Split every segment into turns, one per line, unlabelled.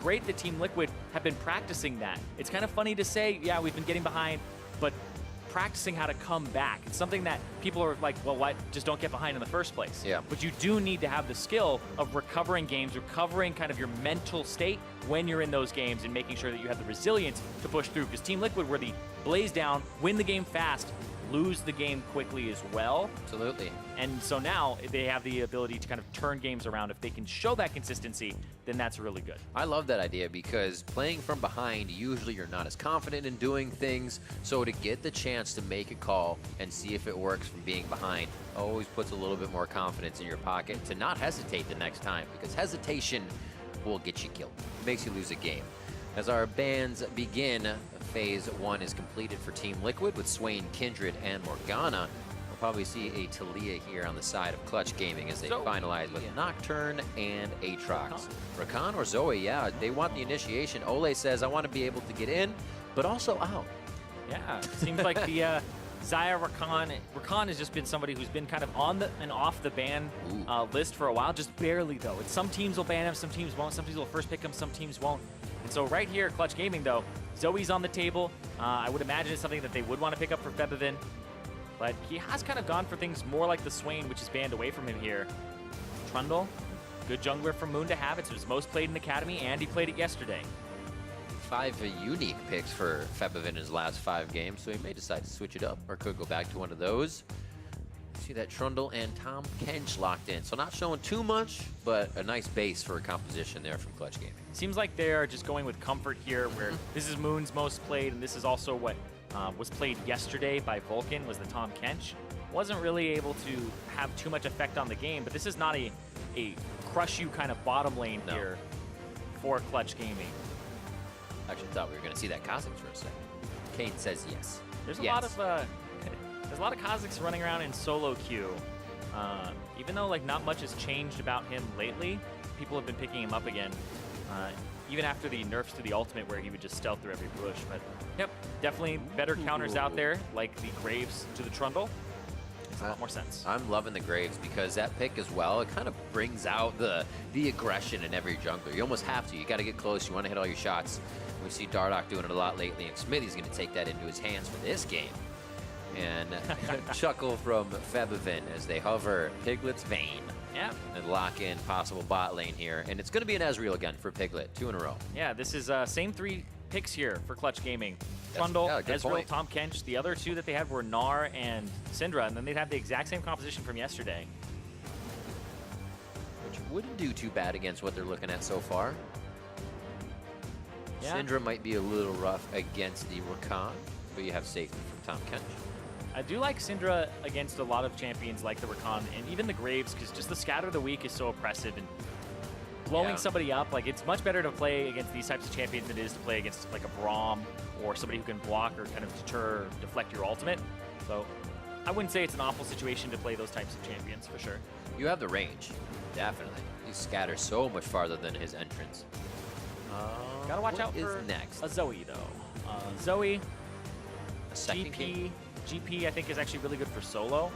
great that Team Liquid have been practicing that. It's kind of funny to say, yeah, we've been getting behind, but practicing how to come back. It's something that people are like, well, why just don't get behind in the first place?
Yeah.
But you do need to have the skill of recovering games, recovering kind of your mental state when you're in those games and making sure that you have the resilience to push through. Because Team Liquid were the blaze down, win the game fast, lose the game quickly as well.
Absolutely.
And so now they have the ability to kind of turn games around. If they can show that consistency, then that's really good.
I love that idea because playing from behind, usually you're not as confident in doing things. So to get the chance to make a call and see if it works from being behind always puts a little bit more confidence in your pocket to not hesitate the next time, because hesitation will get you killed. It makes you lose a game. As our bans begin, Phase 1 is completed for Team Liquid with Swain, Kindred, and Morgana. We'll probably see a Talia here on the side of Clutch Gaming as they finalize with Nocturne and Aatrox. Rakan or Zoe, yeah, they want the initiation. Ole says, I want to be able to get in, but also out.
Yeah, it seems like the Xayah Rakan has just been somebody who's been kind of on the and off the ban list for a while, just barely though. It's some teams will ban him, some teams won't, some teams will first pick him, some teams won't. And so right here, Clutch Gaming though, Zoe's on the table. I would imagine it's something that they would want to pick up for Febiven, but he has kind of gone for things more like the Swain, which is banned away from him here. Trundle, good jungler from Moon to have. It's his most played in Academy, and he played it yesterday.
5 unique picks for Febiven in his last 5 games, so he may decide to switch it up or could go back to one of those. See that Trundle and Tom Kench locked in, so not showing too much, but a nice base for a composition there from Clutch Gaming.
Seems like they're just going with comfort here, where this is Moon's most played, and this is also what was played yesterday by Vulcan, was the Tom Kench. Wasn't really able to have too much effect on the game, but this is not a crush you kind of bottom lane here for Clutch Gaming.
Actually thought we were going to see that Kha'Zix for a second. Kane says yes.
There's a lot of Kha'Zix running around in solo queue. Even though like not much has changed about him lately, people have been picking him up again. Even after the nerfs to the ultimate where he would just stealth through every bush. But yep, definitely better counters out there, like the Graves to the Trundle. Makes a lot more sense.
I'm loving the Graves because that pick as well, it kind of brings out the aggression in every jungler. You almost have to. You got to get close. You want to hit all your shots. We see Dardoch doing it a lot lately, and Smithy's going to take that into his hands for this game. And chuckle from Febiven as they hover Piglet's Vein.
Yeah.
And lock in possible bot lane here. And it's going to be an Ezreal again for Piglet, 2 in a row.
Yeah, this is same 3 picks here for Clutch Gaming. Trundle, Ezreal, Tom Kench. The other 2 that they had were Gnar and Syndra, and then they'd have the exact same composition from yesterday.
Which wouldn't do too bad against what they're looking at so far. Yeah. Syndra might be a little rough against the Rakan, but you have safety from Tom Kench.
I do like Syndra against a lot of champions like the Rakan and even the Graves, because just the scatter of the weak is so oppressive, and blowing somebody up, like it's much better to play against these types of champions than it is to play against like a Braum or somebody who can block or kind of deter, deflect your ultimate. So I wouldn't say it's an awful situation to play those types of champions for sure.
You have the range, definitely. He scatters so much farther than his entrance.
Gotta watch out for
next?
a Zoe though. Zoe,
a second
GP I think is actually really good for solo.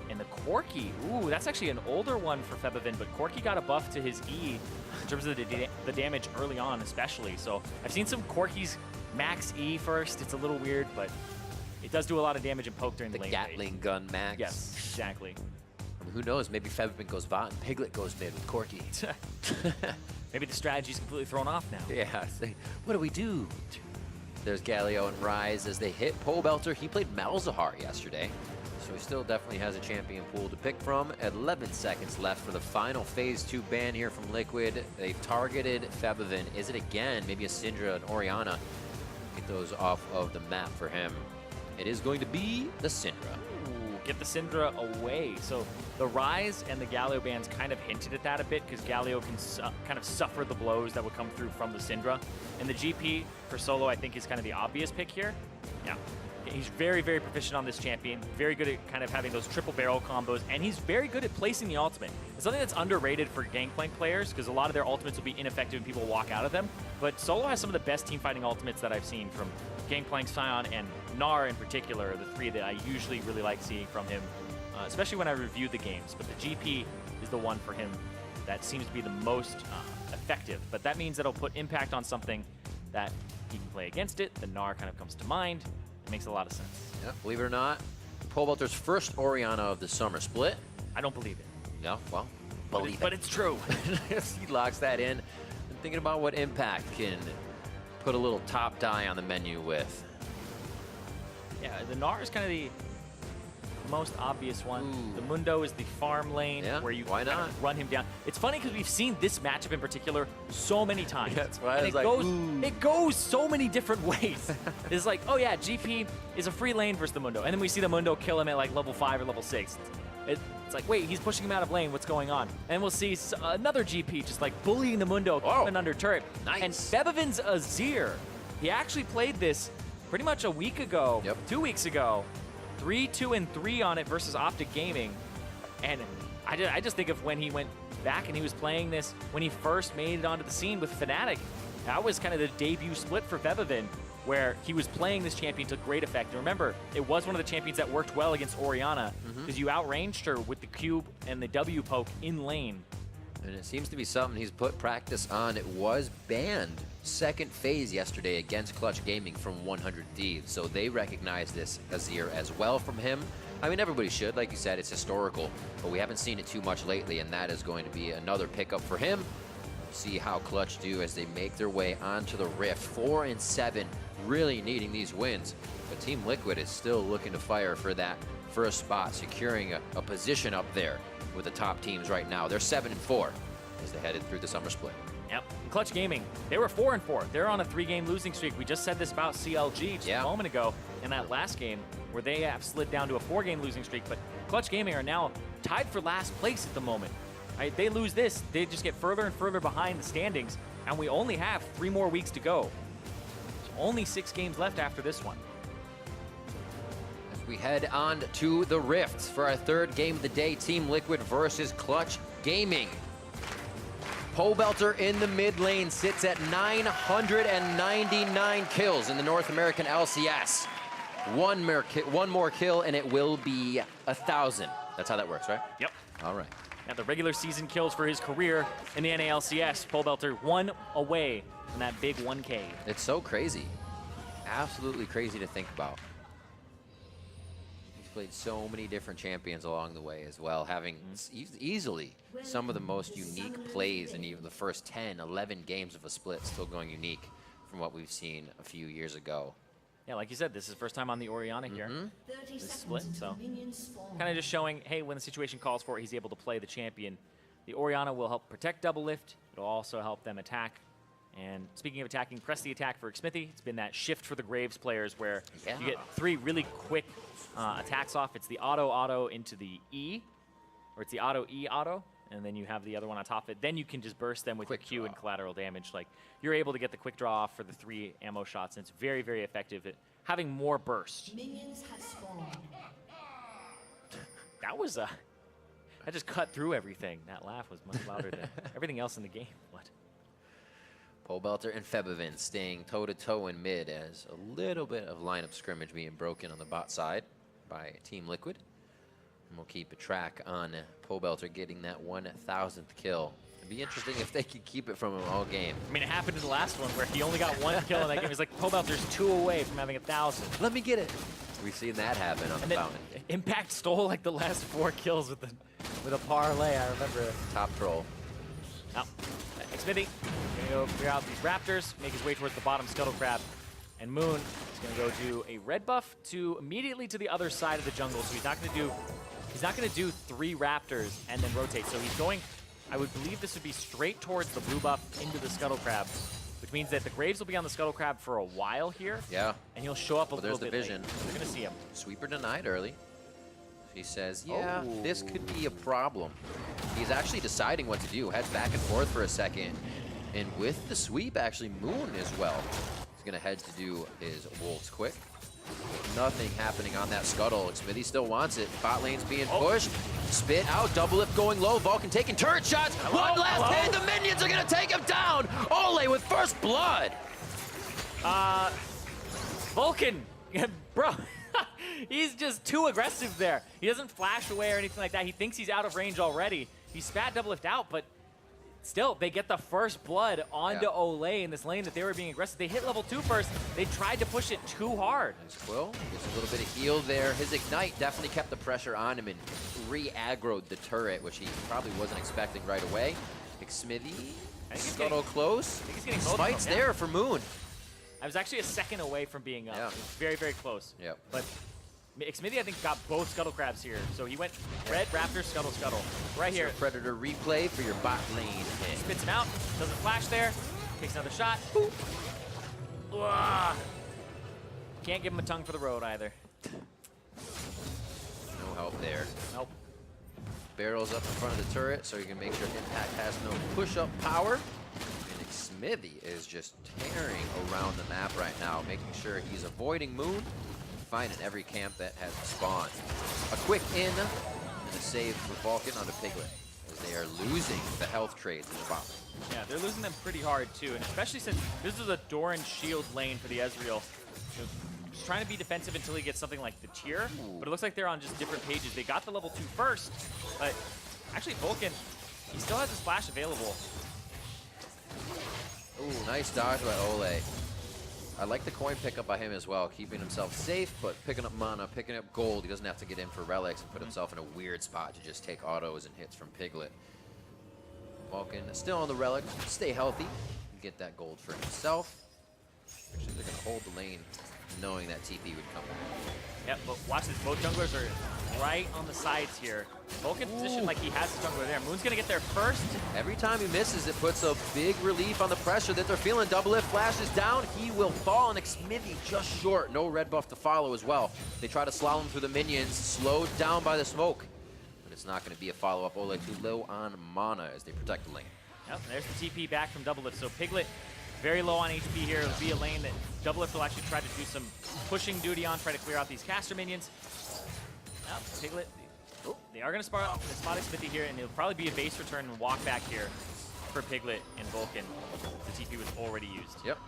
And the Corki, ooh, that's actually an older one for Febiven, but Corki got a buff to his E in terms of the damage early on especially. So I've seen some Corkis max E first. It's a little weird, but it does do a lot of damage and poke during the lane
Gatling
phase.
gun max.
Yes, exactly.
I mean, who knows, maybe Febiven goes bot and Piglet goes mid with Corki.
Maybe the strategy's completely thrown off now.
Yeah, what do we do? There's Galio and Rise as they hit Pole Belter. He played Malzahar yesterday, so he still definitely has a champion pool to pick from. 11 seconds left for the final Phase 2 ban here from Liquid. They've targeted Febiven. Is it again? Maybe a Syndra and Orianna. Get those off of the map for him. It is going to be the Syndra.
Ooh, get the Syndra away. So the Rise and the Galio bans kind of hinted at that a bit, because Galio can kind of suffer the blows that would come through from the Syndra. And the GP for solo, I think, is kind of the obvious pick here. Yeah. He's very, very proficient on this champion, very good at kind of having those triple barrel combos, and he's very good at placing the ultimate. It's something that's underrated for Gangplank players, because a lot of their ultimates will be ineffective and people walk out of them. But Solo has some of the best team fighting ultimates that I've seen from Gangplank, Sion, and Gnar in particular, the 3 that I usually really like seeing from him, especially when I review the games. But the GP is the one for him that seems to be the most effective. But that means that it'll put impact on something that he can play against it. The Gnar kind of comes to mind. It makes a lot of sense.
Yeah, believe it or not, Pobelter's first Orianna of the summer split.
I don't believe it.
Yeah, well, believe
But it's true.
He locks that in. I'm thinking about what impact can put a little top die on the menu with.
Yeah, the Gnar is kind of the most obvious one.
Ooh.
The Mundo is the farm lane
Yeah,
where you
why
kind
not?
of run him down. It's funny because we've seen this matchup in particular so many times.
Yeah, that's why I
And
was like, ooh.
it goes so many different ways. It's like, oh yeah, GP is a free lane versus the Mundo. And then we see the Mundo kill him at like level 5 or level 6. It's like, wait, he's pushing him out of lane. What's going on? And we'll see another GP just like bullying the Mundo, keeping under turret.
Nice.
And Bebevin's Azir, he actually played this pretty much a week ago, 2 weeks ago. 3, 2, and 3 on it versus Optic Gaming. And I just think of when he went back and he was playing this when he first made it onto the scene with Fnatic. That was kind of the debut split for Bebevin, where he was playing this champion to great effect. And remember, it was one of the champions that worked well against Orianna because you outranged her with the cube and the W poke in lane.
And it seems to be something he's put practice on. It was banned second phase yesterday against Clutch Gaming from 100 Thieves. So they recognize this Azir as well from him. I mean, everybody should. Like you said, it's historical, but we haven't seen it too much lately, and that is going to be another pickup for him. See how Clutch do as they make their way onto the Rift. 4 and 7, really needing these wins. But Team Liquid is still looking to fire for that first spot, securing a position up there with the top teams right now. They're 7 and 4 as they headed through the summer split.
Yep. Clutch Gaming, they were 4 and 4. They're on a 3-game losing streak. We just said this about CLG just a moment ago in that last game where they have slid down to a 4-game losing streak. But Clutch Gaming are now tied for last place at the moment. Right? They lose this, they just get further and further behind the standings, and we only have 3 more weeks to go. There's only 6 games left after this one.
As we head on to the Rift for our third game of the day, Team Liquid versus Clutch Gaming. Pobelter in the mid lane sits at 999 kills in the North American LCS. One more kill and it will be 1,000. That's how that works, right?
Yep.
All right.
At the regular season kills for his career in the NALCS, Pobelter 1 away from that big 1K.
It's so crazy. Absolutely crazy to think about. He's played so many different champions along the way as well, having easily some of the most unique plays in even the first 10, 11 games of a split, still going unique from what we've seen a few years ago.
Yeah, like you said, this is his first time on the Orianna here. This split, so kind of just showing, hey, when the situation calls for it, he's able to play the champion. The Orianna will help protect double lift. It'll also help them attack. And speaking of attacking, press the attack for Xmithie. It's been that shift for the Graves players where you get 3 really quick attacks off. It's the auto into the E, or it's the auto, and then you have the other one on top of it. Then you can just burst them with your Q and collateral damage. Like, you're able to get the quick draw off for the 3 ammo shots, and it's very, very effective at having more burst.
Minions have spawned.
That was that just cut through everything. That laugh was much louder than everything else in the game. What?
Pobelter and Febevin staying toe-to-toe in mid as a little bit of lineup scrimmage being broken on the bot side by Team Liquid. And we'll keep a track on Pobelter getting that 1,000th kill. It'd be interesting if they could keep it from him all game.
I mean, it happened in the last one where he only got 1 kill in that game. He's like, Pobelter's 2 away from having 1,000.
Let me get it. We've seen that happen on the fountain.
Impact stole like the last 4 kills with a parlay. I remember.
Top troll.
Now, Xmithie gonna go clear out these raptors, make his way towards the bottom scuttle crab, and Moon is gonna go do a red buff to immediately to the other side of the jungle. So he's not gonna do 3 raptors and then rotate. So he's going, I would believe this would be straight towards the blue buff into the scuttle crab, which means that the Graves will be on the scuttle crab for a while here.
Yeah.
And he'll show up a little
there's
bit
the vision.
late. They're gonna see him.
Sweeper denied early. He says, yeah, this could be a problem. He's actually deciding what to do. Heads back and forth for a second. And with the sweep, actually, Moon as well. He's going to head to do his wolves quick. Nothing happening on that scuttle. Xmithie still wants it. Bot lane's being pushed. Spit out, double lift going low. Vulcan taking turret shots. One last hit. The minions are going to take him down. Ole with first blood.
Vulcan, bro. He's just too aggressive there. He doesn't flash away or anything like that. He thinks he's out of range already. He spat double lift out, but Still, they get the first blood onto Olay in this lane that they were being aggressive. They hit level 2 first. They tried to push it too hard.
Nice Quill gets a little bit of heal there. His Ignite definitely kept the pressure on him and re-aggroed the turret, which he probably wasn't expecting right away. Smithy, Scuttle close. Smites there for Moon.
I was actually a second away from being up. It was very, very close.
Yep.
But Smithy, I think, got both Scuttle Crabs here. So he went Red, Raptor, Scuttle, Scuttle. Right here.
Predator replay for your bot lane hit.
Spits him out. Doesn't flash there. Takes another shot. Boop. Can't give him a tongue for the road either.
No help there.
Nope.
Barrels up in front of the turret so you can make sure Impact has no push-up power. And Smithy is just tearing around the map right now, making sure he's avoiding Moon, finding every camp that has spawned. A quick in and a save for Vulcan onto Piglet, as they are losing the health trades in the bot lane.
Yeah, they're losing them pretty hard too, and especially since this is a Doran shield lane for the Ezreal. Just trying to be defensive until he gets something like the tier, but it looks like they're on just different pages. They got the level 2 first, but actually Vulcan, he still has a splash available.
Ooh, nice dodge by Olay. I like the coin pickup by him as well, keeping himself safe, but picking up mana, picking up gold. He doesn't have to get in for relics and put himself in a weird spot to just take autos and hits from Piglet. Vulcan still on the relic, stay healthy, get that gold for himself. Actually, they're going to hold the lane knowing that TP would come.
Yep, but watch this. Both junglers are right on the sides here. Vulcan positioned like he has the jungler there. Moon's going to get there first.
Every time he misses, it puts a big relief on the pressure that they're feeling. Double lift flashes down. He will fall, and Smithy just short. No red buff to follow as well. They try to slalom through the minions, slowed down by the smoke. But it's not going to be a follow-up. Olay too low on mana as they protect the lane.
Yep, there's the TP back from Double Lift. So Piglet very low on HP here. It'll be a lane that Double Lift will actually try to do some pushing duty on, try to clear out these caster minions. Yep, Piglet, they are going to spot Smithy here, and it'll probably be a base return and walk back here for Piglet and Vulcan. The TP was already used.
Yep.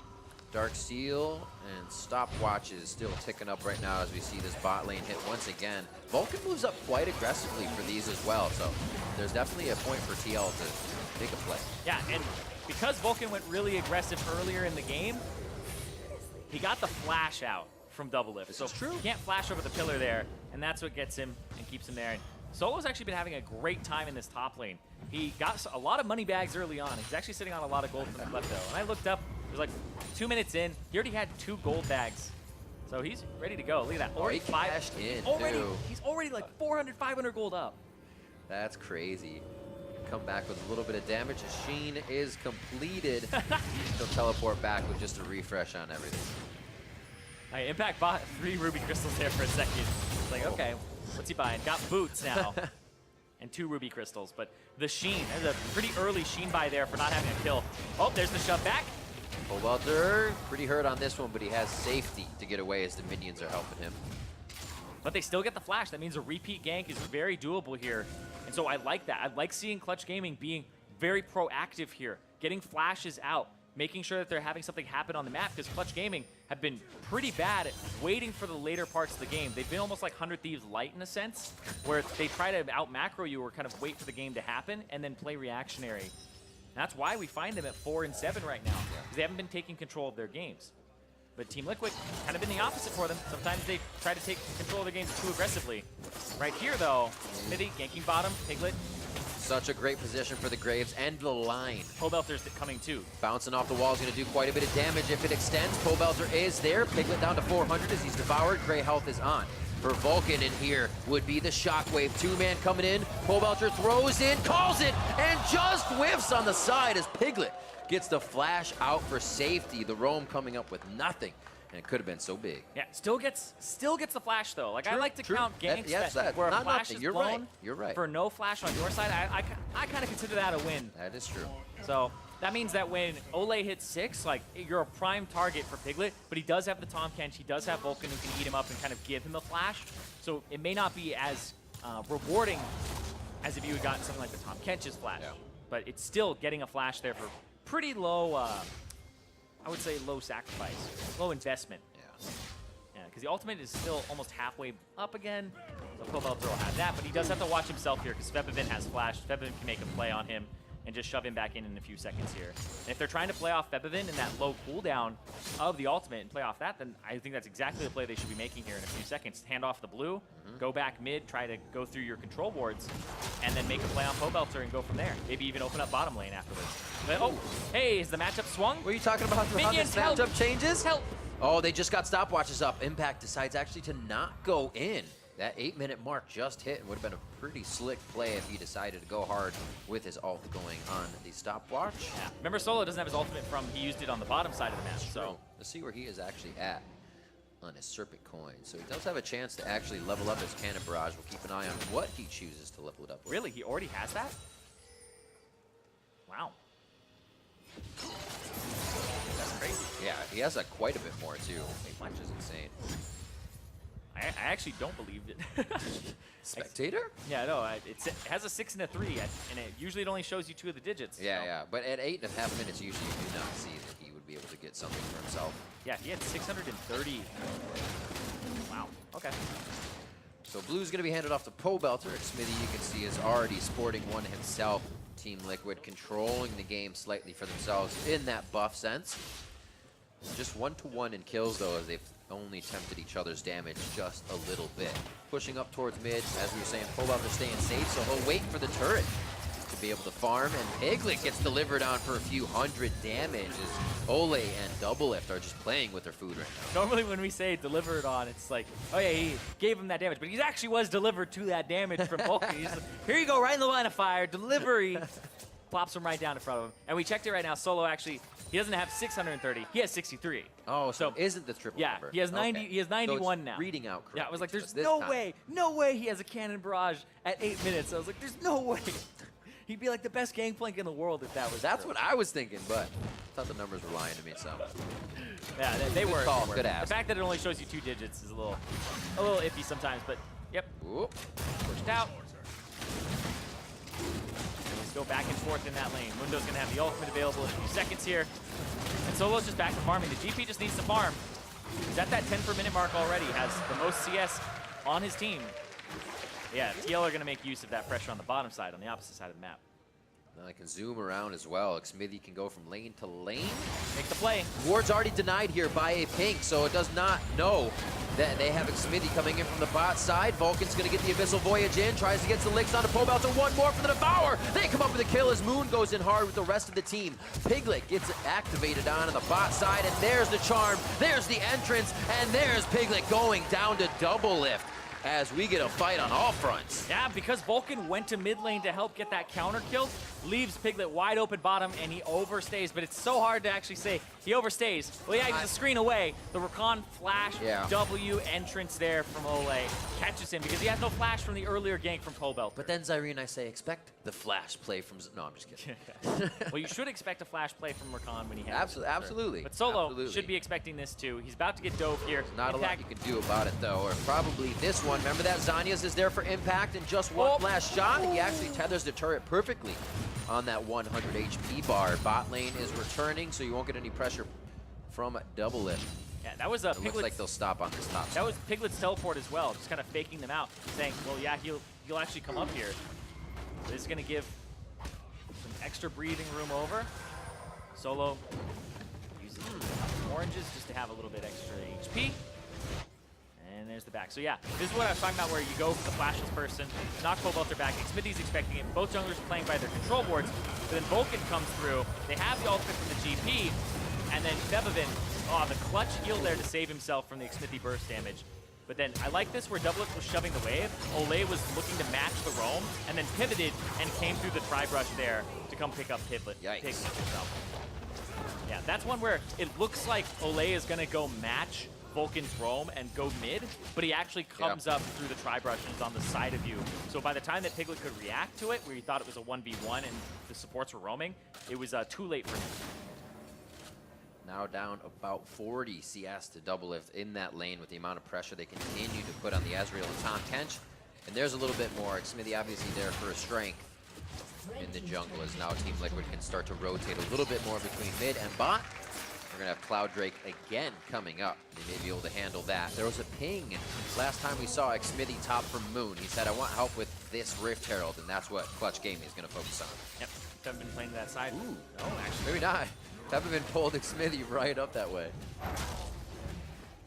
Dark Seal and stopwatch is still ticking up right now as we see this bot lane hit once again. Vulcan moves up quite aggressively for these as well, so there's definitely a point for TL to take a play.
Yeah, and because Vulcan went really aggressive earlier in the game, he got the flash out from Double Lift. So
true.
He can't flash over the pillar there, and that's what gets him and keeps him there. And Solo's actually been having a great time in this top lane. He got a lot of money bags early on. He's actually sitting on a lot of gold from the klepto. And I looked up, it was like 2 minutes in, he already had 2 gold bags. So he's ready to go. Look at that.
Already cashed in, too.
He's already like 400, 500 gold up.
That's crazy. Come back with a little bit of damage. A Sheen is completed. He'll teleport back with just a refresh on everything.
Impact bought 3 ruby crystals there for a second. It's like, okay, what's he buying? Got boots now. And 2 ruby crystals. But the Sheen, there's a pretty early Sheen buy there for not having a kill. Oh, there's the shove back.
Welter, pretty hurt on this one, but he has safety to get away as the minions are helping him.
But they still get the flash. That means a repeat gank is very doable here. And so I like that. I like seeing Clutch Gaming being very proactive here, getting flashes out, making sure that they're having something happen on the map, because Clutch Gaming have been pretty bad at waiting for the later parts of the game. They've been almost like 100 Thieves light in a sense, where they try to out-macro you or kind of wait for the game to happen and then play reactionary. And that's why we find them at 4 and 7 right now, because they haven't been taking control of their games. But Team Liquid kind of been the opposite for them. Sometimes they try to take control of their games too aggressively. Right here, though, Smithy ganking bottom, Piglet.
Such a great position for the Graves and the line.
Pobelter's coming too.
Bouncing off the wall is going to do quite a bit of damage if it extends. Pobelter is there. Piglet down to 400 as he's devoured. Gray health is on. For Vulcan in here would be the Shockwave. 2-man coming in. Pobelter throws in, calls it, and just whiffs on the side as Piglet gets the flash out for safety. The roam coming up with nothing, and it could have been so big.
Yeah, still gets the flash though. Like,
True,
I like to count ganks where a flash is blown for no flash on your side. I kind of consider that a win.
That is true.
So that means that when Olay hits 6, like, you're a prime target for Piglet, but he does have the Tahm Kench, he does have Vulcan who can eat him up and kind of give him the flash. So it may not be as rewarding as if you had gotten something like the Tahm Kench's flash. Yeah. But it's still getting a flash there for pretty low, I would say low sacrifice, low investment. Yeah, because the ultimate is still almost halfway up again. So Pobelter will have that, but he does have to watch himself here because Svebevin has flash. Svebevin can make a play on him. and just shove him back in a few seconds here. And if they're trying to play off Febevin and that low cooldown of the ultimate and play off that, then I think that's exactly the play they should be making here in a few seconds. Hand off the blue, go back mid, try to go through your control boards, and then make a play on Pobelter and go from there. Maybe even open up bottom lane afterwards. But, oh, hey, is the matchup swung?
What are you talking about? How
Minions,
this matchup changes?
Help!
Oh, they just got stopwatches up. Impact decides actually to not go in. That 8-minute mark just hit and would have been a pretty slick play if he decided to go hard with his ult going on the stopwatch.
Yeah. Remember, Solo doesn't have his ultimate from, he used it on the bottom side of the map. So
let's see where he is actually at on his Serpent Coin. So he does have a chance to actually level up his Cannon Barrage. We'll keep an eye on what he chooses to level it up with.
Really? He already has that? Wow. That's crazy.
Yeah, he has quite a bit more too, which is insane.
I actually don't believe it.
Spectator?
Yeah, no, it has a 6 and a 3, and it usually only shows you 2 of the digits.
Yeah,
so.
yeah, but at 8.5 minutes, usually you do not see that he would be able to get something for himself.
Yeah, he had 630. Wow, okay.
So blue's going to be handed off to Pobelter. Smithy, you can see, is already sporting one himself. Team Liquid controlling the game slightly for themselves in that buff sense. Just 1-to-1 in kills, though, as they've only tempted each other's damage just a little bit. Pushing up towards mid, as we were saying, Pobelter staying safe, so he'll wait for the turret to be able to farm, and Piglet gets delivered on for a few hundred damage as Ole and Doublelift are just playing with their food right now.
Normally when we say delivered on, it's like, oh yeah, he gave him that damage, but he actually was delivered to that damage from Vulcan. He's like, here you go, right in the line of fire, delivery. Plops him right down in front of him. And we checked it right now, Solo actually, he doesn't have 630, he has 63.
Oh, so it isn't the triple
yeah,
number.
he has 90.
Okay.
He has 91
so
now.
Reading out correctly.
Yeah, I was like, there's
time.
no way he has a Cannon Barrage at 8 minutes. I was like, there's no way. He'd be like the best Gangplank in the world if that was.
That's what I was thinking, but I thought the numbers were lying to me. So
yeah, they were.
Call, good ass.
The fact that it only shows you 2 digits is a little iffy sometimes. But yep, pushed out. Go back and forth in that lane. Mundo's gonna have the ultimate available in a few seconds here. And Solo's just back to farming. The GP just needs to farm. He's at that 10 per minute mark already. Has the most CS on his team. Yeah, TL are gonna make use of that pressure on the bottom side, on the opposite side of the map.
Now I can zoom around as well. Smithy can go from lane to lane.
Make the play.
Ward's already denied here by a pink, so it does not know that they have Smithy coming in from the bot side. Vulcan's going to get the Abyssal Voyage in, tries to get the Licks onto Pobelter. One more for the Devour. They come up with a kill as Moon goes in hard with the rest of the team. Piglet gets activated on the bot side, and there's the charm. There's the entrance, and there's Piglet going down to Doublelift as we get a fight on all fronts.
Yeah, because Vulcan went to mid lane to help get that counter kill, leaves Piglet wide open bottom, and he overstays. But it's so hard to actually say he overstays. Well, yeah, he's a screen away. The Rakan flash W entrance there from Ole catches him because he has no flash from the earlier gank from Pobelter.
But then, Zyrene, I say, expect the flash play from... No, I'm just kidding.
Well, you should expect a flash play from Rakan when he has it.
Absolutely.
But Solo should be expecting this too. He's about to get dove here.
Not a lot you can do about it, though, or probably this one. Remember that Zanyas is there for impact and just one last shot. He actually tethers the turret perfectly on that 100 HP bar. Bot lane is returning, so you won't get any pressure from Doublelift.
Yeah, that was a
It looks like they'll stop on this top side.
That was Piglet's teleport as well, just kind of faking them out, saying, well, yeah, he'll actually come up here. This is going to give some extra breathing room over. Solo using oranges just to have a little bit extra HP. And there's the back. So yeah, this is what I was talking about, where you go for the flashes person, knock Pobelter back. Smithy's expecting it. Both junglers are playing by their control boards, but then Vulcan comes through. They have the ultimate from the GP, and then Febevin, the clutch heal there to save himself from the Smithy burst damage. But then I like this where Doublelift was shoving the wave. Ole was looking to match the roam, and then pivoted and came through the tri-brush there to come pick up Piglet.
Yikes.
Yeah, that's one where it looks like Ole is going to go match Vulcan's roam and go mid, but he actually comes up through the tri-brush and is on the side of you. So by the time that Piglet could react to it, where he thought it was a 1v1 and the supports were roaming, it was too late for him.
Now down about 40 CS to Doublelift in that lane with the amount of pressure they continue to put on the Azrael and Tahm Kench. And there's a little bit more. Smithy obviously there for his strength in the jungle, as now Team Liquid can start to rotate a little bit more between mid and bot. We're going to have Cloud Drake again coming up. They may be able to handle that. There was a ping last time we saw Smithy top from Moon. He said, I want help with this Rift Herald, and that's what Clutch Gaming is going to focus on.
Yep. Haven't been playing to that side.
Ooh.
No, actually.
Maybe not. Haven't been pulled Smithy right up that way.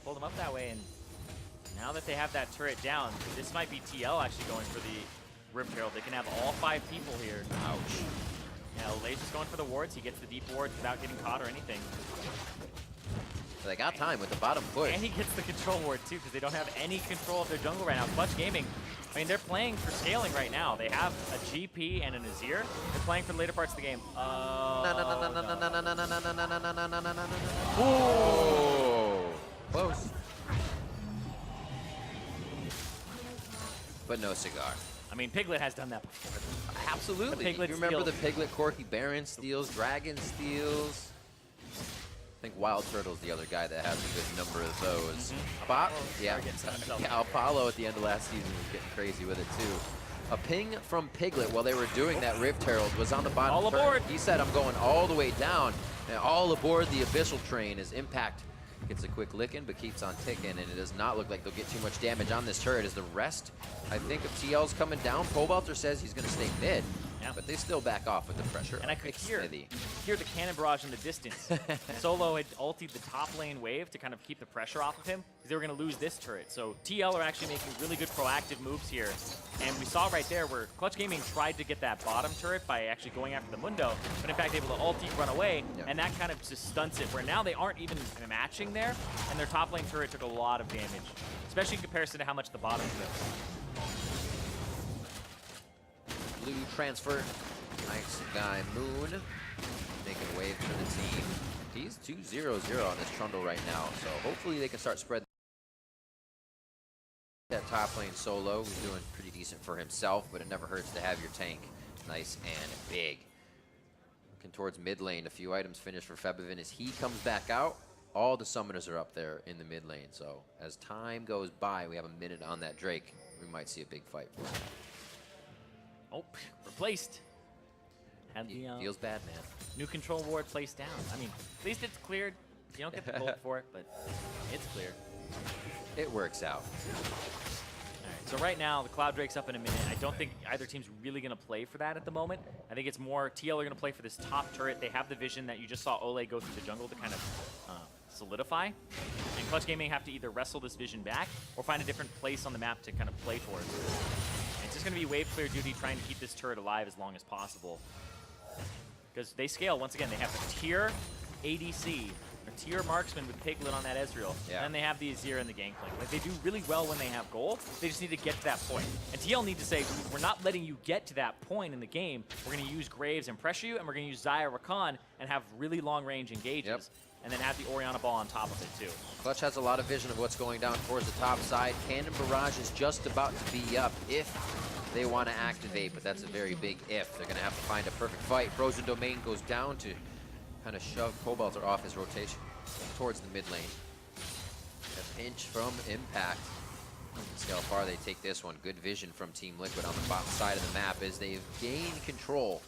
Pulled him up that way, and now that they have that turret down, this might be TL actually going for the Rift Herald. They can have all 5 people here.
Ouch.
Yeah, Olay's just going for the wards. He gets the deep wards without getting caught or anything.
So they got time with the bottom push.
And he gets the control ward too, because they don't have any control of their jungle right now. Clutch Gaming, I mean, they're playing for scaling right now. They have a GP and an Azir. They're playing for the later parts of the game.
Oh, close. But no cigar.
I mean, Piglet has done that before.
Absolutely. You remember the Piglet Corky Baron steals, Dragon steals. I think Wild Turtle's the other guy that has a good number of those. Yeah, Apollo at the end of last season was getting crazy with it too. A ping from Piglet while they were doing that Rift Herald was on the bottom.
All aboard.
He said, I'm going all the way down. And all aboard the Abyssal Train as Impact gets a quick licking, but keeps on ticking, and it does not look like they'll get too much damage on this turret as the rest, I think, of TL's coming down. Pobalter says he's going to stay mid, but they still back off with the pressure.
And I could hear the cannon barrage in the distance. Solo had ultied the top lane wave to kind of keep the pressure off of him, because they were going to lose this turret. So TL are actually making really good proactive moves here. And we saw right there where Clutch Gaming tried to get that bottom turret by actually going after the Mundo, but in fact able to ulti run away, and that kind of just stunts it, where now they aren't even matching there, and their top lane turret took a lot of damage, especially in comparison to how much the bottom took.
Blue transfer. Nice guy, Moon, making waves for the team. He's 2-0-0 on this Trundle right now, so hopefully they can start spreading that top lane. Solo, who's doing pretty decent for himself, but it never hurts to have your tank nice and big. Looking towards mid lane, a few items finished for Febivin as he comes back out. All the summoners are up there in the mid lane, so as time goes by, we have a minute on that Drake. We might see a big fight for him.
Oh, replaced. And the
feels bad, man.
New control ward placed down. I mean, at least it's cleared. You don't get the gold for it, but it's clear.
It works out.
All right, so right now, the Cloud Drake's up in a minute. I don't think either team's really going to play for that at the moment. I think it's more TL are going to play for this top turret. They have the vision that you just saw Olay go through the jungle to kind of solidify. And Clutch Gaming have to either wrestle this vision back or find a different place on the map to kind of play towards. And it's just going to be wave clear duty trying to keep this turret alive as long as possible. Because they scale, once again, they have a tier ADC, a tier marksman with Piglet on that Ezreal, and then they have the Azir and the Gangplank. Like, they do really well when they have gold, they just need to get to that point. And TL need to say, we're not letting you get to that point in the game, we're going to use Graves and pressure you, and we're going to use Xayah Rakan and have really long-range engages. And then add the Orianna ball on top of it, too.
Clutch has a lot of vision of what's going down towards the top side. Cannon Barrage is just about to be up if they want to activate, but that's a very big if. They're going to have to find a perfect fight. Frozen Domain goes down to kind of shove Pobalter off his rotation towards the mid lane. A pinch from Impact. Let's see how far they take this one. Good vision from Team Liquid on the bottom side of the map as they've gained control.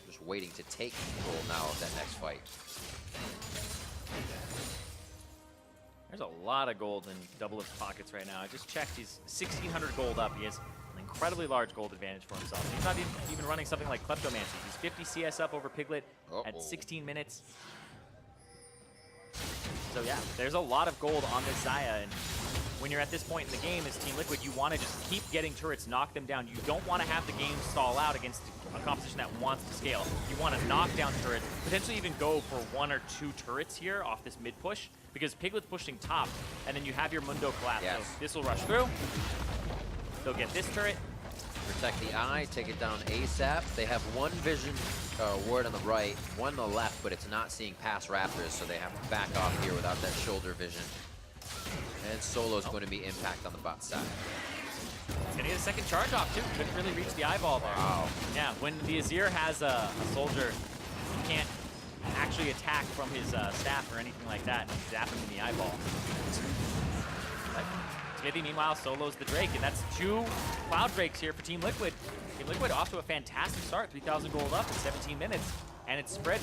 Just waiting to take control now of that next fight.
There's a lot of gold in Double's pockets right now. I just checked, he's 1,600 gold up. He has an incredibly large gold advantage for himself. He's not even running something like Kleptomancy. He's 50 CS up over Piglet at 16 minutes. So yeah, there's a lot of gold on this Xayah, and when you're at this point in the game as Team Liquid, you want to just keep getting turrets, knock them down. You don't want to have the game stall out against a composition that wants to scale. You want to knock down turrets, potentially even go for 1 or 2 turrets here off this mid push, because Piglet's pushing top, and then you have your Mundo collapse. So this will rush through. They'll get this turret.
Protect the eye, take it down ASAP. They have one vision ward on the right, one on the left, but it's not seeing past Raptors, so they have to back off here without that shoulder vision. And Solo's going to be Impact on the bot side.
He's going to get a second charge off, too. Couldn't really reach the eyeball there.
Wow.
Yeah, when the Azir has a soldier, he can't actually attack from his staff or anything like that. Zap him in the eyeball. Smithy, meanwhile, solos the Drake, and that's 2 Cloud Drakes here for Team Liquid. Team Liquid off to a fantastic start, 3,000 gold up in 17 minutes, and it's spread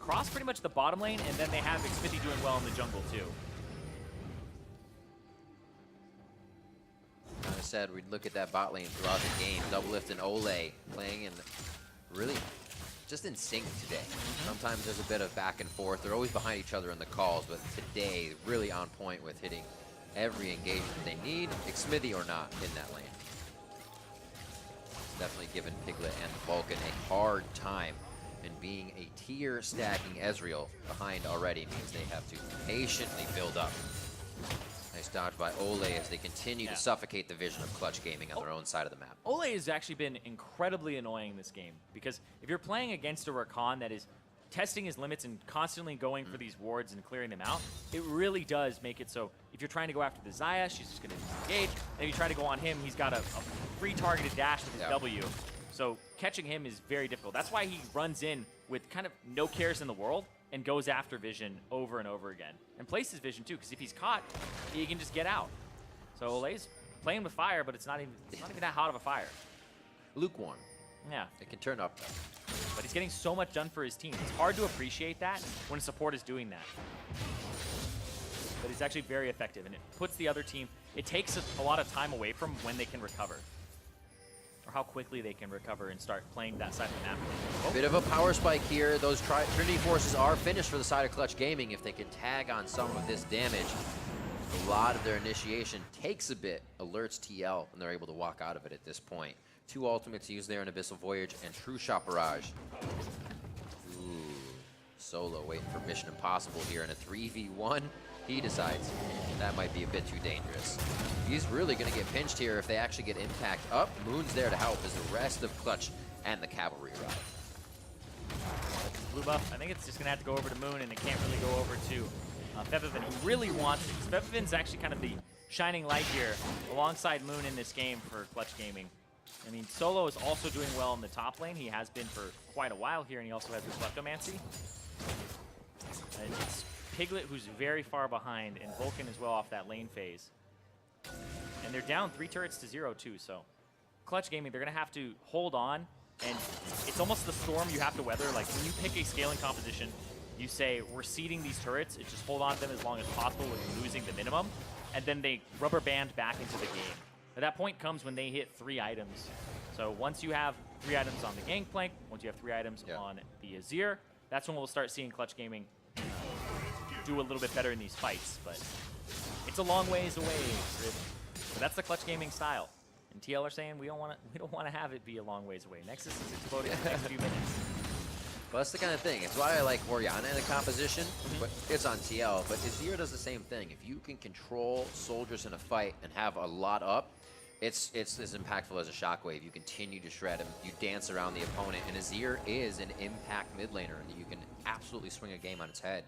across pretty much the bottom lane, and then they have Smithy doing well in the jungle, too.
Kind of said we'd look at that bot lane throughout the game. Doublelift and Olay playing in really just in sync today. Sometimes there's a bit of back and forth. They're always behind each other in the calls, but today, really on point with hitting every engagement they need, Xmithy or not, in that lane. It's definitely given Piglet and Vulcan a hard time, and being a tier stacking Ezreal behind already means they have to patiently build up. Nice dodge by Ole as they continue to suffocate the vision of Clutch Gaming on their own side of the map.
Ole has actually been incredibly annoying this game, because if you're playing against a Rakan that is testing his limits and constantly going for these wards and clearing them out, it really does make it so if you're trying to go after the Xayah, she's just going to disengage. And if you try to go on him, he's got a free targeted dash with his W. So catching him is very difficult. That's why he runs in with kind of no cares in the world and goes after Vision over and over again. And places Vision too, because if he's caught, he can just get out. So Ole's playing with fire, but it's not even that hot of a fire.
Lukewarm.
Yeah.
It can turn up though.
But he's getting so much done for his team. It's hard to appreciate that when a support is doing that. But he's actually very effective, and it puts the other team, it takes a lot of time away from when they can recover. Or how quickly they can recover and start playing that side of the map. Oh.
Bit of a power spike here. Those Trinity Forces are finished for the side of Clutch Gaming. If they can tag on some of this damage, a lot of their initiation takes a bit, alerts TL, and they're able to walk out of it at this point. 2 ultimates used there in Abyssal Voyage and True Shot Barrage. Ooh, Solo waiting for Mission Impossible here in a 3v1. He decides that might be a bit too dangerous. He's really going to get pinched here if they actually get impact up. Moon's there to help as the rest of Clutch and the Cavalry arrive.
Blue buff, I think it's just going to have to go over to Moon, and it can't really go over to Featherfin, who really wants it. Because Featherfin's actually kind of the shining light here alongside Moon in this game for Clutch Gaming. I mean, Solo is also doing well in the top lane. He has been for quite a while here, and he also has his Kleptomancy. And it's Piglet who's very far behind, and Vulcan as well off that lane phase. And they're down 3 turrets to 0 too, so Clutch Gaming, they're going to have to hold on, and it's almost the storm you have to weather. Like, when you pick a scaling composition, you say, we're seeding these turrets, it's just hold on to them as long as possible with losing the minimum, and then they rubber band back into the game. At that point comes when they hit 3 items. So once you have 3 items on the Gangplank, once you have 3 items on the Azir, that's when we'll start seeing Clutch Gaming do a little bit better in these fights. But it's a long ways away. But that's the Clutch Gaming style. And TL are saying we don't want to have it be a long ways away. Nexus is exploding in the next few minutes.
Well, that's the kind of thing. It's why I like Orianna in the composition, but it's on TL. But Azir does the same thing. If you can control soldiers in a fight and have a lot up, it's as impactful as a shockwave. You continue to shred him. You dance around the opponent. And Azir is an impact mid laner that you can absolutely swing a game on its head.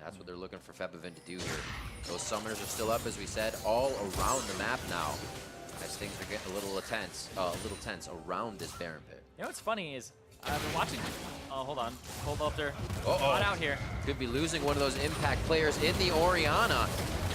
That's what they're looking for Featherfin to do here. Those summoners are still up, as we said, all around the map now, as things are getting a little tense around this Baron pit.
You know what's funny is I've been watching. Oh, hold on. Hold up there.
Not
out here.
Could be losing one of those impact players in the Orianna.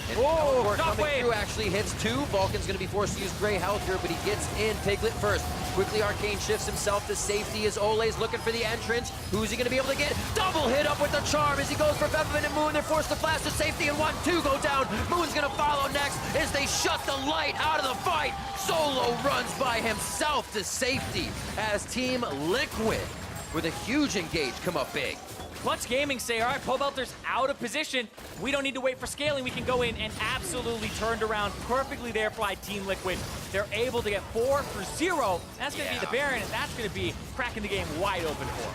And
Whoa,
coming through actually hits 2. Vulcan's going to be forced to use Grey Health here, but he gets in. Piglet first. Quickly Arcane shifts himself to safety as Ole's looking for the entrance. Who's he going to be able to get? Double hit up with the charm as he goes for Featherfin and Moon. They're forced to flash to safety, and 1-2 go down. Moon's going to follow next as they shut the light out of the fight. Solo runs by himself to safety as Team Liquid with a huge engage come up big.
Clutch Gaming say, all right, Pobelter's out of position. We don't need to wait for scaling. We can go in and absolutely turned around perfectly there by Team Liquid. They're able to get 4 for 0. That's going to be the Baron, and that's going to be cracking the game wide open for them.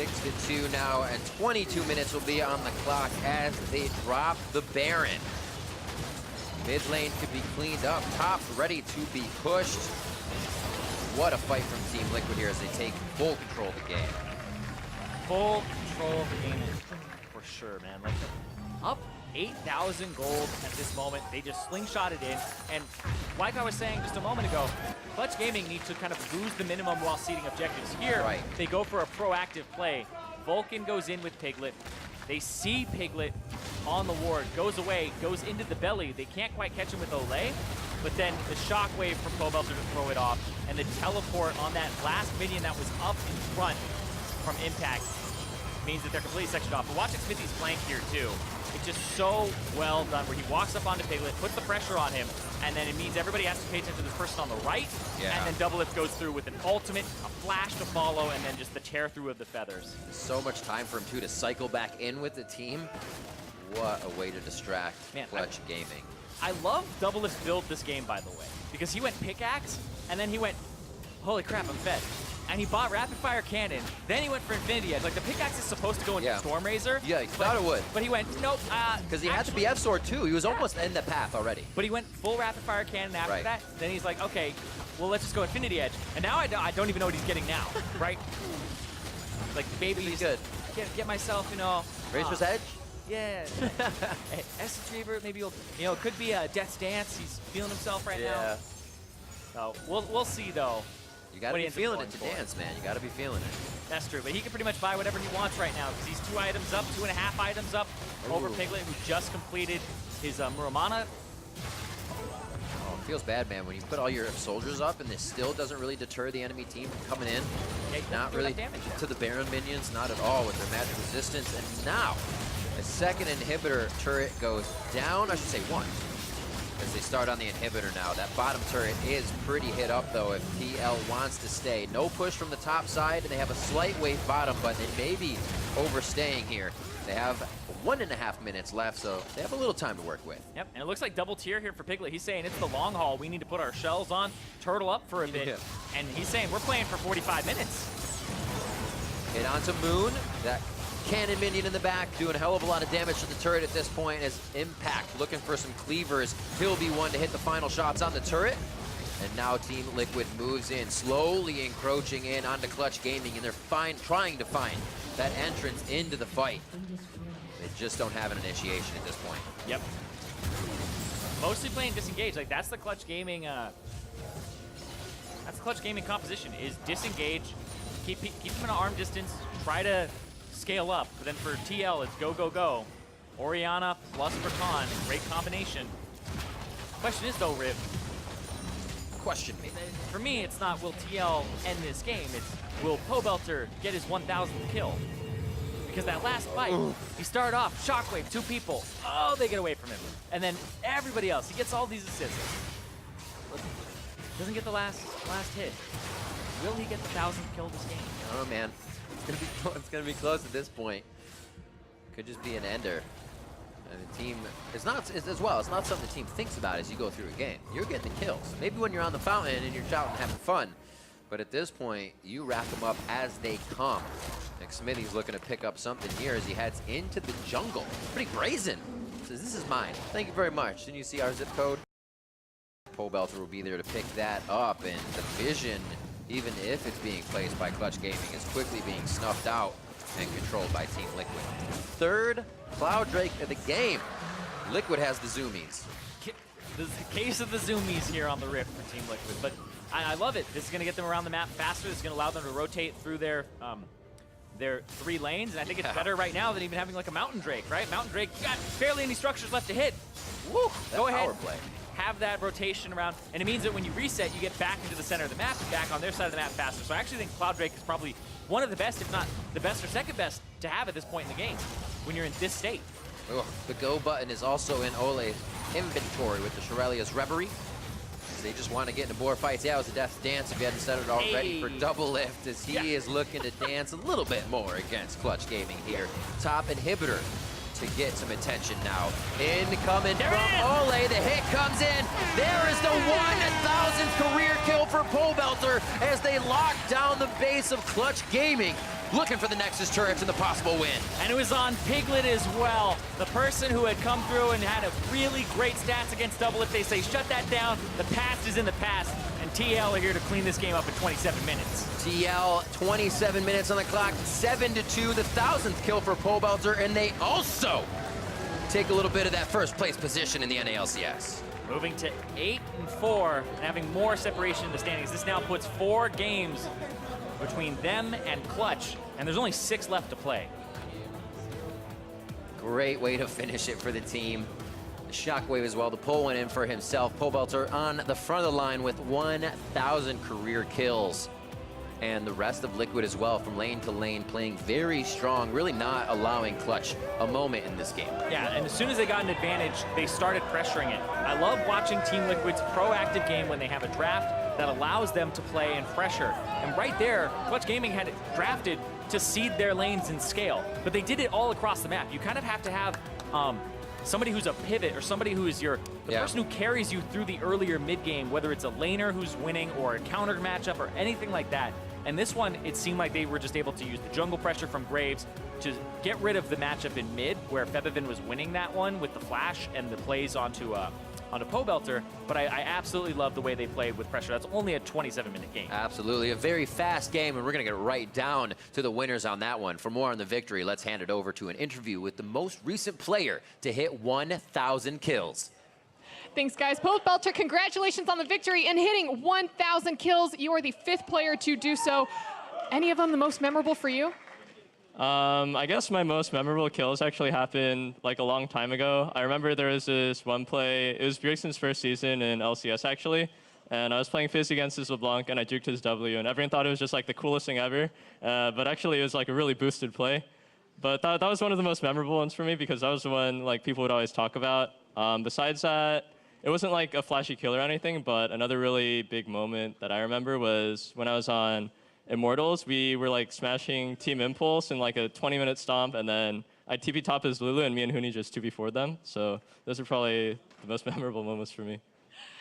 6-2 now, and 22 minutes will be on the clock as they drop the Baron. Mid lane to be cleaned up, top ready to be pushed. What a fight from Team Liquid here as they take full control of the game.
Full control of the game for sure, man. Like, up 8,000 gold at this moment. They just slingshot it in. And like I was saying just a moment ago, Clutch Gaming needs to kind of lose the minimum while seeding objectives. Here, they go for a proactive play. Vulcan goes in with Piglet. They see Piglet on the ward, goes away, goes into the belly. They can't quite catch him with Olay, but then the shockwave from Pobelter to throw it off, and the teleport on that last minion that was up in front from Impact. means that they're completely sectioned off. But watching Smithy's flank here too, it's just so well done where he walks up onto Piglet, puts the pressure on him, and then it means everybody has to pay attention to this person on the right, and then Double Lift goes through with an ultimate, a flash to follow, and then just the tear through of the feathers.
So much time for him too to cycle back in with the team. What a way to distract Clutch Gaming.
I love Double Lift's build this game, by the way, because he went pickaxe, and then he went, holy crap, I'm fed. And he bought Rapid Fire Cannon, then he went for Infinity Edge. Like, the pickaxe is supposed to go into Storm Razor.
Yeah, he thought it would.
But he went, nope.
Because he had the BF sword too. He was almost in the path already.
But he went full Rapid Fire Cannon after that. Then he's like, okay, well, let's just go Infinity Edge. And now I don't even know what he's getting now, right? Like, baby,
he's good.
Get myself, you know.
Razor's Edge?
Yeah. Essence Reaver, maybe he'll, you know, it could be a Death's Dance. He's feeling himself right now. So we'll see though.
You gotta be feeling it to dance, man. You gotta be feeling it.
That's true, but he can pretty much buy whatever he wants right now because he's 2 items up, 2.5 items up over Piglet, who just completed his Muramana.
Oh, it feels bad, man, when you put all your soldiers up and this still doesn't really deter the enemy team from coming in. Not really to the Baron minions, not at all with their magic resistance. And now, a second inhibitor turret goes down, I should say one. As they start on the inhibitor now. That bottom turret is pretty hit up though if TL wants to stay. No push from the top side, and they have a slight wave bottom, but they may be overstaying here. They have 1.5 minutes left, so they have a little time to work with.
Yep, and it looks like double tier here for Piglet. He's saying it's the long haul. We need to put our shells on, turtle up for a bit. And he's saying we're playing for 45 minutes.
Hit onto Moon. That cannon minion in the back doing a hell of a lot of damage to the turret at this point as Impact looking for some cleavers. He'll be one to hit the final shots on the turret. And now Team Liquid moves in, slowly encroaching in onto Clutch Gaming, and they're trying to find that entrance into the fight. They just don't have an initiation at this point.
Yep. Mostly playing disengage. Like, that's the Clutch Gaming composition, is disengage, keep them in an arm distance, try to scale up. But then for TL, it's go, go, go. Orianna plus Berton, great combination. Question is though, Riv.
Question me.
For me, it's not will TL end this game, it's will Pobelter get his 1,000th kill? Because that last fight, he started off, Shockwave, 2 people. Oh, they get away from him. And then everybody else, he gets all these assists. Doesn't get the last hit. Will he get the 1,000th kill this game?
I don't know, man. It's gonna be close at this point. Could just be an ender. And the team, it's not something the team thinks about as you go through a game. You're getting the kills. Maybe when you're on the fountain and you're shouting and having fun. But at this point, you wrap them up as they come. Nick Smithy's looking to pick up something here as he heads into the jungle. Pretty brazen. Says, this is mine. Thank you very much. Didn't you see our zip code? Pobelter will be there to pick that up, and the vision, even if it's being placed by Clutch Gaming, is quickly being snuffed out and controlled by Team Liquid. Third Cloud Drake of the game. Liquid has the zoomies.
The case of the zoomies here on the Rift for Team Liquid, but I love it. This is going to get them around the map faster. This is going to allow them to rotate through their 3 lanes, and I think it's better right now than even having like a Mountain Drake, right? Mountain Drake, you got barely any structures left to hit. Woo! Go ahead.
Power play.
Have that rotation around, and it means that when you reset, you get back into the center of the map and back on their side of the map faster. So I actually think Cloud Drake is probably one of the best, if not the best or second best, to have at this point in the game when you're in this state.
Ugh, the go button is also in Ole's inventory with the Shurelya's Reverie. They just want to get into more fights. Yeah, it was a Death's Dance if you hadn't said it already for Double Lift, as he is looking to dance a little bit more against Clutch Gaming here. Top inhibitor to get some attention now. Incoming from Ole, the hit comes in. There is the 1,000th career kill for Pobelter as they lock down the base of Clutch Gaming, looking for the Nexus turrets and the possible win.
And it was on Piglet as well. The person who had come through and had a really great stats against Double Lift, they say shut that down. The past is in the past, and TL are here to clean this game up in 27 minutes.
TL, 27 minutes on the clock, 7-2, the 1,000th kill for Pobelter, and they also take a little bit of that first place position in the NALCS.
Moving to 8-4 and having more separation in the standings. This now puts 4 games between them and Clutch, and there's only 6 left to play.
Great way to finish it for the team. Shockwave as well to pull one in for himself. Pobelter on the front of the line with 1,000 career kills. and the rest of Liquid as well, from lane to lane, playing very strong, really not allowing Clutch a moment in this game.
Yeah, and as soon as they got an advantage, they started pressuring it. I love watching Team Liquid's proactive game when they have a draft that allows them to play and pressure. And right there, Clutch Gaming had it drafted to seed their lanes and scale, but they did it all across the map. You kind of have to have somebody who's a pivot or somebody who is the person who carries you through the earlier mid game, whether it's a laner who's winning or a counter matchup or anything like that. And this one, it seemed like they were just able to use the jungle pressure from Graves to get rid of the matchup in mid, where Febevin was winning that one with the flash and the plays onto Pobelter. But I absolutely love the way they played with pressure. That's only a 27-minute game.
Absolutely, a very fast game, and we're going to get right down to the winners on that one. For more on the victory, let's hand it over to an interview with the most recent player to hit 1,000 kills.
Thanks, guys. Pobelter, congratulations on the victory and hitting 1,000 kills. You are the 5th player to do so. Any of them the most memorable for you?
I guess my most memorable kills actually happened like a long time ago. I remember there was this one play, it was Bjergsen's first season in LCS actually, and I was playing Fizz against his LeBlanc and I juked his W, and everyone thought it was just like the coolest thing ever, but actually it was like a really boosted play. But that was one of the most memorable ones for me because that was the one like people would always talk about. Besides that, it wasn't like a flashy kill or anything, but another really big moment that I remember was when I was on Immortals. We were like smashing Team Impulse in like a 20-minute stomp, and then I TP top as Lulu, and me and Huni just 2v4'd them. So those are probably the most memorable moments for me.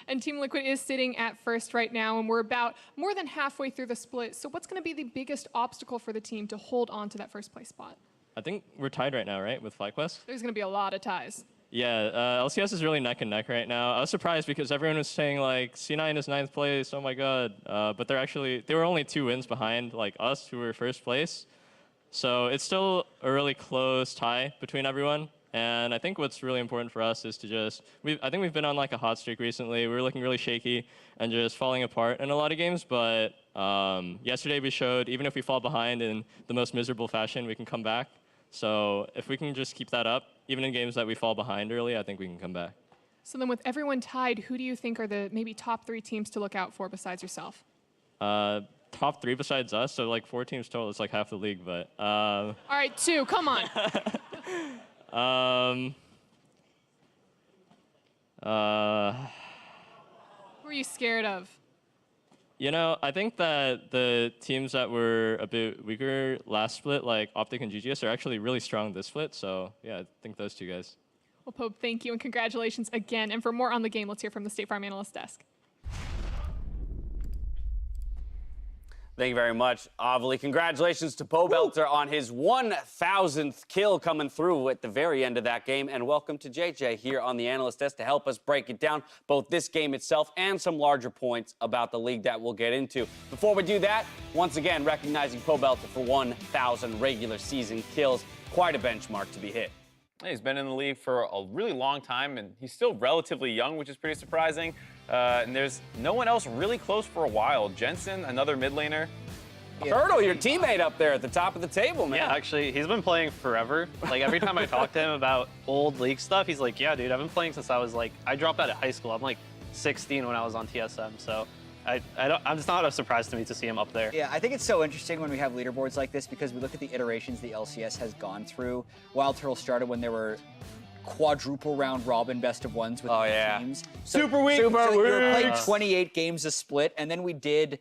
And Team Liquid is sitting at first right now, and we're about more than halfway through the split. So what's going to be the biggest obstacle for the team to hold on to that first place spot?
I think we're tied right now, right, with FlyQuest?
There's going to be a lot of ties.
Yeah, LCS is really neck and neck right now. I was surprised because everyone was saying like C9 is 9th place, oh my god. But they were only 2 wins behind like us who were first place. So it's still a really close tie between everyone. And I think what's really important for us is to just, I think we've been on like a hot streak recently. We were looking really shaky and just falling apart in a lot of games. But yesterday we showed even if we fall behind in the most miserable fashion, we can come back. So if we can just keep that up, even in games that we fall behind early, I think we can come back.
So then with everyone tied, who do you think are the maybe top 3 teams to look out for besides yourself?
Top 3 besides us, so like 4 teams total. It's like half the league, but...
All right, 2, come on. Who are you scared of?
You know, I think that the teams that were a bit weaker last split, like Optic and GGS, are actually really strong this split. So, yeah, I think those 2 guys.
Well, Pope, thank you and congratulations again. And for more on the game, let's hear from the State Farm Analyst Desk.
Thank you very much, Avali. Congratulations to Pobelter on his 1,000th kill coming through at the very end of that game. And welcome to JJ here on the Analyst Desk to help us break it down, both this game itself and some larger points about the league that we'll get into. Before we do that, once again, recognizing Pobelter for 1,000 regular season kills. Quite a benchmark to be hit.
He's been in the league for a really long time, and he's still relatively young, which is pretty surprising. And there's no one else really close for a while. Jensen, another mid laner.
Turtle, your teammate up there at the top of the table, man.
Yeah, actually, he's been playing forever. Like, every time I talk to him about old league stuff, he's like, yeah, dude, I've been playing since I was like, I dropped out of high school. I'm like 16 when I was on TSM, so it's not a surprise to me to see him up there.
Yeah, I think it's so interesting when we have leaderboards like this because we look at the iterations the LCS has gone through. Wild Turtle started when there were quadruple round robin best of ones with teams. So,
Super weak.
So we were playing 28 games a split, and then we did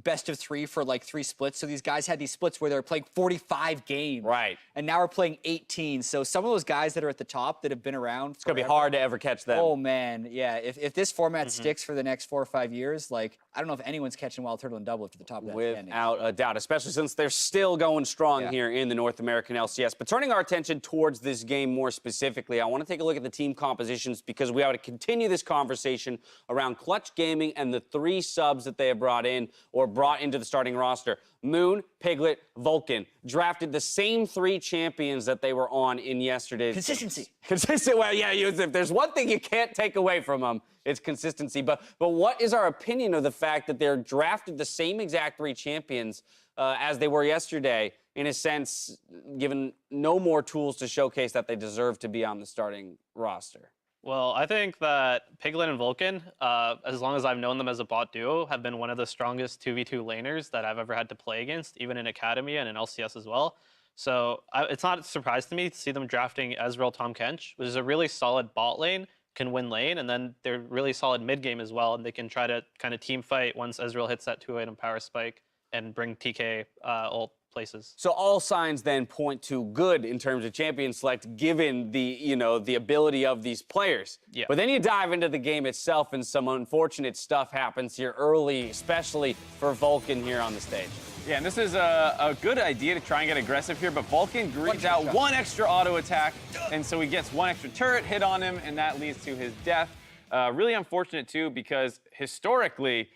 best of 3 for like 3 splits. So these guys had these splits where they were playing 45 games.
Right.
And now we're playing 18. So some of those guys that are at the top that have been around.
It's going to be hard to ever catch them.
Oh, man. Yeah. If this format sticks for the next 4 or 5 years, like, I don't know if anyone's catching Wild Turtle and Double at the top of that standing.
Without a doubt, especially since they're still going strong here in the North American LCS. But turning our attention towards this game more specifically, I want to take a look at the team compositions because we ought to continue this conversation around Clutch Gaming and the 3 subs that they have brought in or brought into the starting roster. Moon, Piglet, Vulcan, drafted the same 3 champions that they were on in yesterday's
Consistency.
Consistent. Well, yeah, if there's one thing you can't take away from them, it's consistency. But what is our opinion of the fact that they're drafted the same exact 3 champions as they were yesterday, in a sense, given no more tools to showcase that they deserve to be on the starting roster?
Well, I think that Piglet and Vulcan, as long as I've known them as a bot duo, have been one of the strongest 2v2 laners that I've ever had to play against, even in Academy and in LCS as well. So it's not a surprise to me to see them drafting Ezreal Tom Kench, which is a really solid bot lane, can win lane, and then they're really solid mid game as well, and they can try to kind of team fight once Ezreal hits that 2-item power spike and bring TK ult places.
So all signs then point to good in terms of champion select, given the ability of these players.
Yeah.
But then you dive into the game itself, and some unfortunate stuff happens here early, especially for Vulcan here on the stage.
Yeah, and this is a good idea to try and get aggressive here, but Vulcan greens out one extra auto attack, and so he gets one extra turret hit on him, and that leads to his death. Really unfortunate, too, because historically,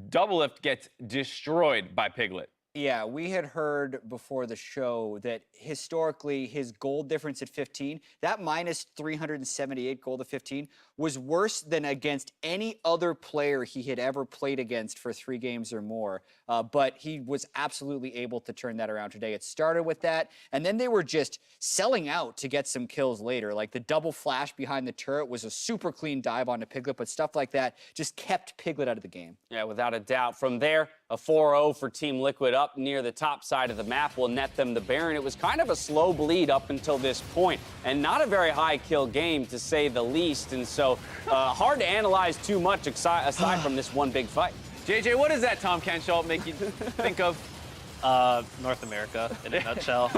Doublelift gets destroyed by Piglet.
Yeah, we had heard before the show that historically his gold difference at 15, that minus 378 gold to 15, was worse than against any other player he had ever played against for 3 games or more. But he was absolutely able to turn that around today. It started with that, and then they were just selling out to get some kills later. Like the double flash behind the turret was a super clean dive onto Piglet, but stuff like that just kept Piglet out of the game.
Yeah, without a doubt. From there, a 4-0 for Team Liquid up near the top side of the map will net them the Baron. It was kind of a slow bleed up until this point, and not a very high kill game, to say the least. And so hard to analyze too much aside from this one big fight.
JJ, what does that Tom Kench ult make you think of?
North America, in a nutshell.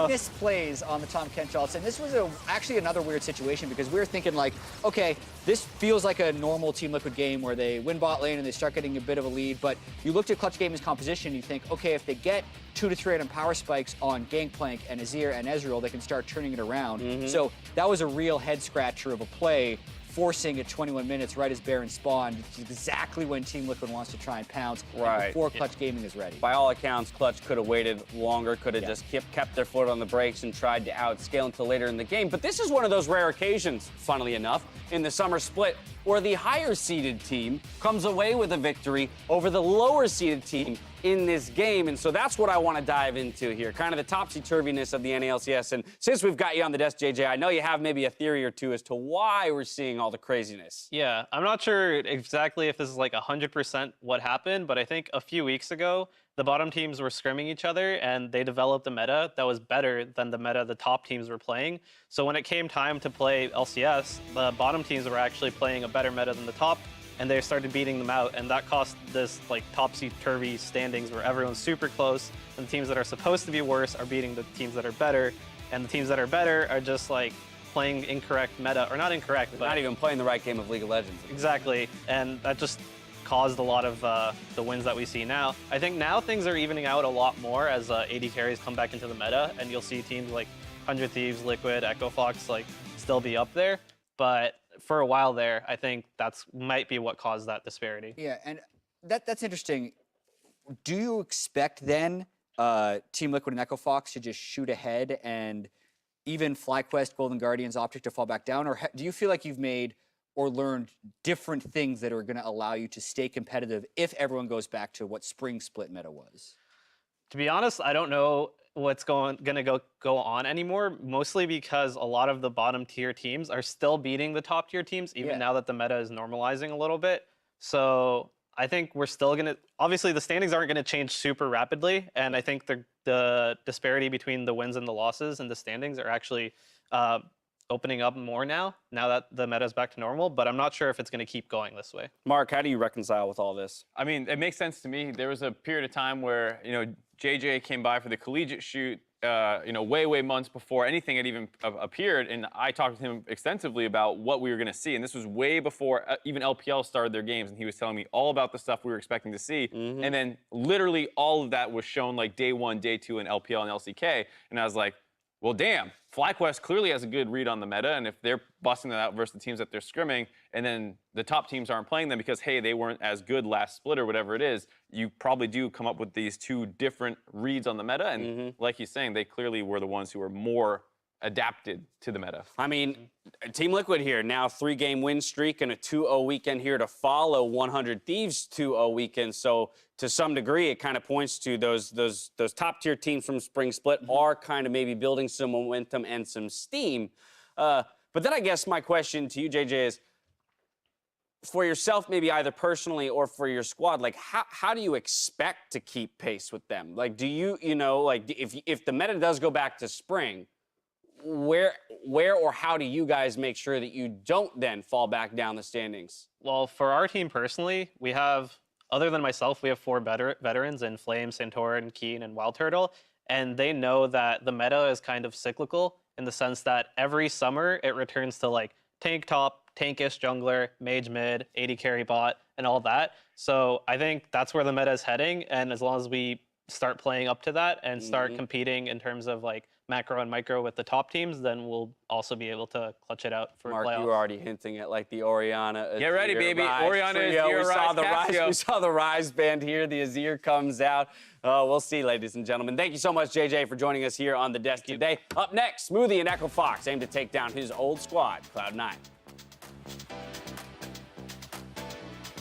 Misplays on the Tom Kench ults, and this was actually another weird situation because we were thinking like, okay, this feels like a normal Team Liquid game where they win bot lane and they start getting a bit of a lead, but you looked at Clutch Gaming's composition and you think, okay, if they get 2 to 3 item power spikes on Gangplank and Azir and Ezreal, they can start turning it around. So that was a real head scratcher of a play, forcing at 21 minutes right as Baron spawned, exactly when Team Liquid wants to try and pounce, and before Clutch Gaming is ready.
By all accounts, Clutch could have waited longer, could have just kept their foot on the brakes and tried to outscale until later in the game. But this is one of those rare occasions, funnily enough, in the summer split, where the higher-seeded team comes away with a victory over the lower-seeded team in this game. And so that's what I want to dive into here, kind of the topsy-turviness of the NALCS. And since we've got you on the desk, JJ, I know you have maybe a theory or two as to why we're seeing all the craziness.
Yeah, I'm not sure exactly if this is like 100% what happened, but I think a few weeks ago, the bottom teams were scrimming each other and they developed a meta that was better than the meta the top teams were playing. So when it came time to play LCS, the bottom teams were actually playing a better meta than the top, and they started beating them out, and that caused this like topsy-turvy standings where everyone's super close, and the teams that are supposed to be worse are beating the teams that are better, and the teams that are better are just like playing incorrect meta, or not incorrect, but
not even playing the right game of League of Legends.
Exactly, and that just caused a lot of the wins that we see now. I think now things are evening out a lot more as AD carries come back into the meta, and you'll see teams like 100 Thieves, Liquid, Echo Fox like still be up there, but for a while there, I think that's might be what caused that disparity.
Yeah, and that's interesting. Do you expect then Team Liquid and Echo Fox to just shoot ahead and even FlyQuest, Golden Guardians, Optic to fall back down? Or do you feel like you've made or learned different things that are going to allow you to stay competitive if everyone goes back to what spring split meta was?
To be honest, I don't know what's going to go on anymore, mostly because a lot of the bottom tier teams are still beating the top tier teams, even now that the meta is normalizing a little bit. So I think we're still going to, obviously the standings aren't going to change super rapidly, and I think the disparity between the wins and the losses and the standings are actually opening up more now that the meta is back to normal, but I'm not sure if it's going to keep going this way.
Mark, how do you reconcile with all this?
I mean, it makes sense to me. There was a period of time where, JJ came by for the collegiate shoot, way months before anything had even appeared, and I talked with him extensively about what we were going to see, and this was way before even LPL started their games, and he was telling me all about the stuff we were expecting to see, and then literally all of that was shown like day 1, day 2 in LPL and LCK, and I was like, well, damn, FlyQuest clearly has a good read on the meta, and if they're busting that out versus the teams that they're scrimming, and then the top teams aren't playing them because, hey, they weren't as good last split or whatever it is, you probably do come up with these 2 different reads on the meta, and like he's saying, they clearly were the ones who were more adapted to the meta.
I mean, Team Liquid here, now 3-game win streak and a 2-0 weekend here to follow 100 Thieves 2-0 weekend. So to some degree, it kind of points to those top tier teams from Spring Split are kind of maybe building some momentum and some steam. But then I guess my question to you, JJ, is for yourself, maybe either personally or for your squad, like how do you expect to keep pace with them? Like, do you like if the meta does go back to spring, where or how do you guys make sure that you don't then fall back down the standings?
Well, for our team personally, we have, other than myself, we have 4 veterans in Flame, Santorin, Keen, and Wild Turtle. And they know that the meta is kind of cyclical in the sense that every summer it returns to like tank top, tankish jungler, mage mid, AD carry bot, and all that. So I think that's where the meta is heading. And as long as we start playing up to that and start competing in terms of like macro and micro with the top teams, then we'll also be able to clutch it out for
Mark,
playoffs.
you were already hinting at like the Oriana.
Get ready, baby.
Rise
Oriana is
trio.
your
We saw
Rise
the Rise.
Cassio.
We saw the Rise band here. The Azir comes out. We'll see, ladies and gentlemen. Thank you so much, JJ, for joining us here on the desk today. Up next, Smoothie and Echo Fox aim to take down his old squad, Cloud9.